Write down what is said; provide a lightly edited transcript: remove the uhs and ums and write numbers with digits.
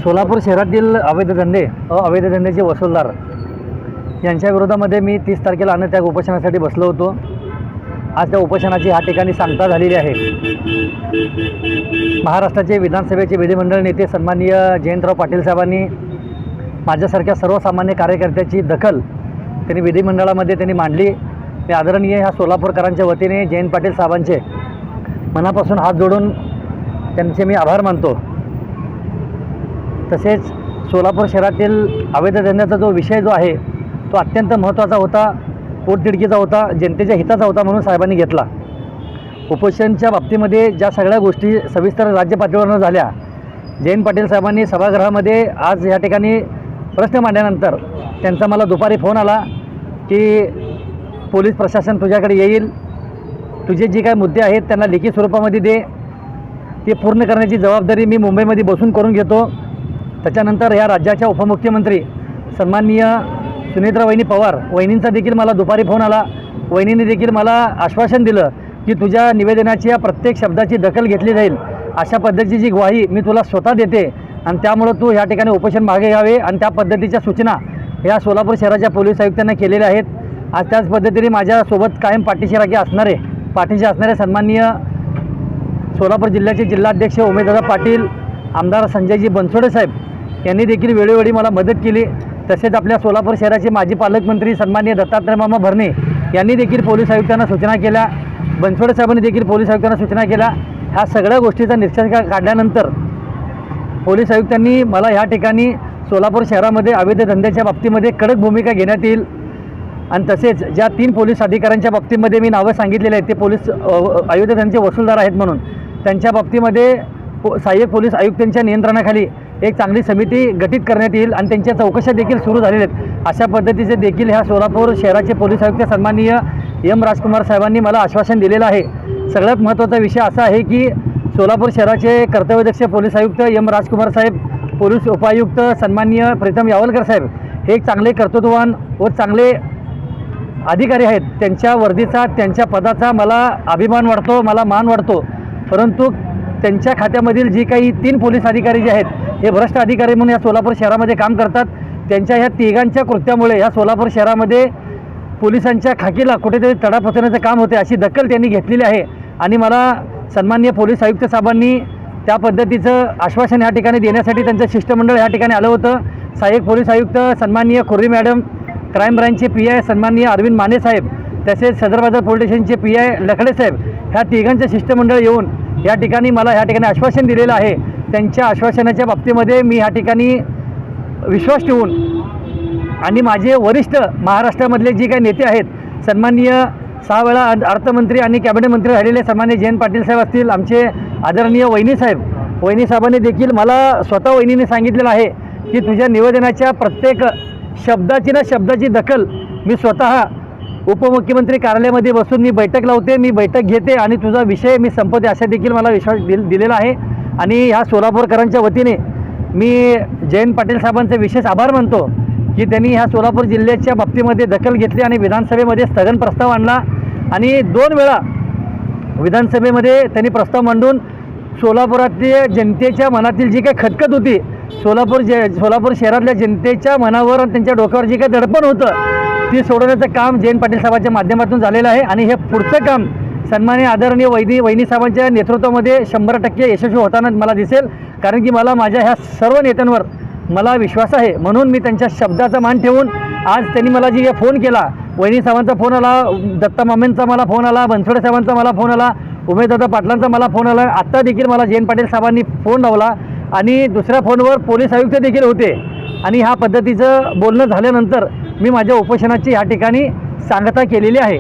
सोलापूर शहरातील अवैध धंद्याचे वसूलदार यांच्या विरोधामध्ये मी 30 तारखेला अन्नत्याग उपोषणासाठी बसलो होतो। आज त्या उपोषणाची ह्या ठिकाणी सांगता झालेली आहे। महाराष्ट्राचे विधानसभेचे विधिमंडळ नेते सन्माननीय जयंतराव पाटील साहेबांनी माझ्यासारख्या सर्वसामान्य कार्यकर्त्याची दखल त्यांनी विधिमंडळामध्ये त्यांनी मांडली। मी आदरणीय ह्या सोलापूरकरांच्या वतीने जयंत पाटील साहेबांचे मनापासून हात जोडून त्यांचे मी आभार मानतो। तसेच सोलापूर शहरातील अवैध धंद्याचा जो विषय जो आहे तो अत्यंत महत्त्वाचा होता, पोटतिडकीचा होता, जनतेच्या हिताचा होता म्हणून साहेबांनी घेतला। उपोषणच्या बाबतीमध्ये ज्या सगळ्या गोष्टी सविस्तर राज्य पातळीवर झाल्या, जयंत पाटील साहेबांनी सभागृहामध्ये आज या ठिकाणी प्रश्न मांडल्यानंतर त्यांचा मला दुपारी फोन आला की पोलीस प्रशासन तुझ्याकडे येईल, तुझे जे काही मुद्दे आहेत त्यांना लेखी स्वरूपामध्ये दे, ते पूर्ण करण्याची जबाबदारी मी मुंबईमध्ये बसून करून घेतो। त्याच्यानंतर या राज्याच्या उपमुख्यमंत्री सन्माननीय सुनेत्रा वहिनी पवार वहिनींचा देखील मला दुपारी फोन आला। वहिनींनी देखील मला आश्वासन दिलं की तुझ्या निवेदनाच्या प्रत्येक शब्दाची दखल घेतली जाईल, अशा पद्धतीची ग्वाही मी तुला स्वतः देते आणि त्यामुळे तू ह्या ठिकाणी उपोषण मागे घ्यावे आणि त्या पद्धतीच्या सूचना या सोलापूर शहराच्या पोलीस आयुक्तांना केलेल्या आहेत। आज त्याच पद्धतीने माझ्यासोबत कायम पाठीशी असणारे सन्माननीय सोलापूर जिल्ह्याचे जिल्हाध्यक्ष उमेशदादा पाटील, आमदार संजयजी बनसोडे साहेब यांनी देखील वेळोवेळी मला मदत केली। तसेच आपल्या सोलापूर शहराचे माजी पालकमंत्री सन्माननीय दत्तात्रय मामा भरणे यांनी देखील पोलीस आयुक्तांना सूचना केल्या, बनसोडे साहेबांनी देखील पोलीस आयुक्तांना सूचना केल्या। ह्या सगळ्या गोष्टीचा निष्कर्ष काढल्यानंतर पोलीस आयुक्तांनी मला ह्या ठिकाणी सोलापूर शहरामध्ये अवैध धंद्याच्या बाबतीमध्ये कडक भूमिका घेण्यात येईल आणि तसेच ज्या 3 पोलीस अधिकाऱ्यांच्या बाबतीमध्ये मी नावं सांगितलेले आहेत ते पोलीस अवैध धंद्याचे वसूलदार आहेत म्हणून, त्यांच्या बाबतीमध्ये सहाय्यक पोलीस आयुक्तांच्या नियंत्रणाखाली एक चांगली समिती गठीत करण्यात येईल आणि त्यांच्या चौकशा देखील सुरू झालेल्या आहेत। अशा पद्धतीचे देखील ह्या सोलापूर शहराचे पोलीस आयुक्त सन्माननीय एम राजकुमार साहेबांनी मला आश्वासन दिलेलं आहे। सगळ्यात महत्त्वाचा विषय असा आहे की सोलापूर शहराचे कर्तव्यदक्ष पोलीस आयुक्त एम राजकुमार साहेब, पोलीस उपायुक्त सन्माननीय प्रीतम यावलकर साहेब हे एक चांगले कर्तृत्ववान व चांगले अधिकारी आहेत। त्यांच्या वर्दीचा, त्यांच्या पदाचा मला अभिमान वाटतो, मला मान वाटतो, परंतु त्यांच्या खात्यामधील जी काही 3 पोलीस अधिकारी जे आहेत हे भ्रष्ट अधिकारी म्हणून या सोलापूर शहरामध्ये काम करतात। त्यांच्या ह्या तिघांच्या कृत्यामुळे या सोलापूर शहरामध्ये पोलिसांच्या खाकीला कुठेतरी तडा पोचवण्याचं काम होते, अशी दखल त्यांनी घेतलेली आहे आणि मला सन्माननीय पोलीस आयुक्त साहेबांनी त्या पद्धतीचं आश्वासन या ठिकाणी देण्यासाठी त्यांचं शिष्टमंडळ या ठिकाणी आलं होतं। सहाय्यक पोलीस आयुक्त सन्माननीय खुर्री मॅडम, क्राईम ब्रांचचे PI सन्माननीय अरविंद माने साहेब, तसेच सदर बाजार पोलीस स्टेशनचे PI लखडे साहेब, ह्या तिघांचं शिष्टमंडळ येऊन या ठिकाणी मला ह्या ठिकाणी आश्वासन दिलेलं आहे। त्यांच्या आश्वासनाच्या बाबतीमध्ये मी ह्या ठिकाणी विश्वास ठेवून आणि माझे वरिष्ठ महाराष्ट्रामधले जे काही नेते आहेत, सन्माननीय 6 वेळा अर्थमंत्री आणि कॅबिनेट मंत्री राहिलेले सन्माननीय जयंत पाटील साहेब असतील, आमचे आदरणीय वहिनी साहेबांनी देखील मला स्वतः वहिनीने सांगितलेलं आहे की तुझ्या निवेदनाच्या प्रत्येक शब्दाची दखल मी स्वतः उपमुख्यमंत्री कार्यालयामध्ये बसून मी बैठक लावते, मी बैठक घेते आणि तुझा विषय मी संपवते, अशा देखील मला विश्वास दिलेला आहे। आणि ह्या सोलापूरकरांच्या वतीने मी जयंत पाटील साहेबांचे विशेष आभार मानतो की त्यांनी ह्या सोलापूर जिल्ह्याच्या बाबतीमध्ये दखल घेतली आणि विधानसभेमध्ये स्थगन प्रस्ताव आणला आणि 2 वेळा विधानसभेमध्ये त्यांनी प्रस्ताव मांडून सोलापुरातल्या जनतेच्या मनातील जी काही खटखट होती, सोलापूर शहरातल्या जनतेच्या मनावर आणि त्यांच्या डोक्यावर जे काही दडपण होतं ती सोडवण्याचं काम जयंत पाटील साहेबांच्या माध्यमातून झालेलं आहे आणि हे पुढचं काम सन्माननीय आदरणीय वहिनी साहेबांच्या नेतृत्वामध्ये 100% यशस्वी होताना मला दिसेल, कारण की मला माझ्या ह्या सर्व नेत्यांवर मला विश्वास आहे। म्हणून मी त्यांच्या शब्दाचा मान ठेवून आज त्यांनी मला जी फोन केला, वहिनी साहेबांचा फोन आला, दत्ता मामेंचा मला फोन आला, बनसोडे साहेबांचा मला फोन आला, उमेशदादा पाटलांचा मला फोन आला, आत्ता देखील मला जयंत पाटील साहेबांनी फोन लावला आणि दुसऱ्या फोनवर पोलीस आयुक्त देखील होते आणि ह्या पद्धतीचं बोलणं झाल्यानंतर मी माझ्या उपोषणाची ह्या ठिकाणी सांगता केलेली आहे।